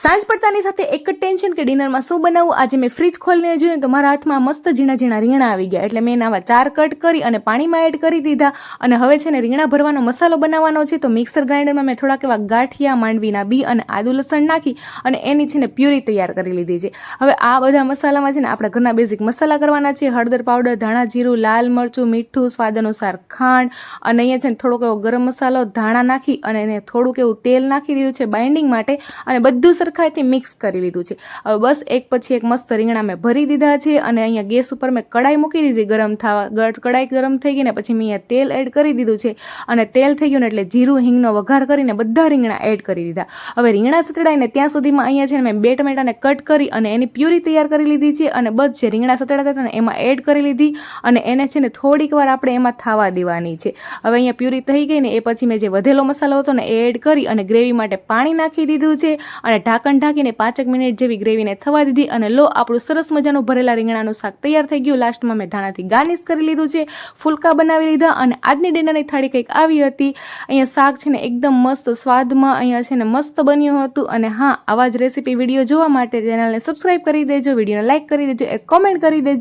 સાંજ પડતાની સાથે એક જ ટેન્શન કે ડિનરમાં શું બનાવવું. આજે મેં ફ્રીજ ખોલીને જોયું તો મારા હાથમાં મસ્ત ઝીણા ઝીણા રીંગણા આવી ગયા, એટલે મેં આવા 4 કટ કરી અને પાણીમાં એડ કરી દીધા. અને હવે છે ને રીંગણા ભરવાનો મસાલો બનાવવાનો છે, તો મિક્સર ગ્રાઇન્ડરમાં મેં થોડાક એવા ગાંઠિયા, માંડવીના બી અને આદુ લસણ નાખી અને એની છે ને પ્યુરી તૈયાર કરી લીધી છે. હવે આ બધા મસાલામાં છે ને આપણા ઘરના બેઝિક મસાલા કરવાના છે: હળદર પાવડર, ધાણા જીરું, લાલ મરચું, મીઠું, સ્વાદ અનુસાર ખાંડ, અને અહીંયા છે ને થોડોક એવો ગરમ મસાલો, ધાણા નાખી અને એને થોડુંક એવું તેલ નાખી દીધું છે બાઇન્ડિંગ માટે, અને બધું સરખાઈથી મિક્સ કરી લીધું છે. હવે બસ એક પછી એક મસ્ત રીંગણા મેં ભરી દીધા છે, અને અહીંયા ગેસ ઉપર મેં કડાઈ મૂકી દીધી ગરમ થવા. કડાઈ ગરમ થઈ ગઈ ને પછી મેં અહીંયા તેલ એડ કરી દીધું છે, અને તેલ થઈ ગયું ને એટલે જીરું હિંગનો વઘાર કરીને બધા રીંગણા એડ કરી દીધા. હવે રીંગણા સતળાઈને ત્યાં સુધીમાં અહીંયા છે ને મેં 2 ટમેટાને કટ કરી અને એની પ્યુરી તૈયાર કરી લીધી છે, અને બસ જે રીંગણા સતળાતા હતા ને એમાં એડ કરી લીધી, અને એને છે ને થોડીક વાર આપણે એમાં થવા દેવાની છે. હવે અહીંયા પ્યુરી થઈ ગઈ ને એ પછી મેં જે વધેલો મસાલો હતો ને એ એડ કરી અને ગ્રેવી માટે પાણી નાખી દીધું છે, અને ઢાંકણ ઢાંકીને 5 મિનિટ જેવી ગ્રેવીને થવા દીધી. અને લો, આપણું સરસ મજાનું ભરેલા રીંગણાનું શાક તૈયાર થઈ ગયું. લાસ્ટમાં મેં ધાણાથી ગાર્નિશ કરી લીધું છે, ફુલકા બનાવી લીધા, અને આજની ડિનરની થાળી કંઈક આવી હતી. અહીંયા શાક છે ને એકદમ મસ્ત સ્વાદમાં અહીંયા છે ને મસ્ત બન્યું હતું. અને હા, આવા જ રેસીપી વિડીયો જોવા માટે ચેનલને સબસ્ક્રાઈબ કરી દેજો, વિડીયોને લાઇક કરી દેજો, એક કોમેન્ટ કરી દેજો.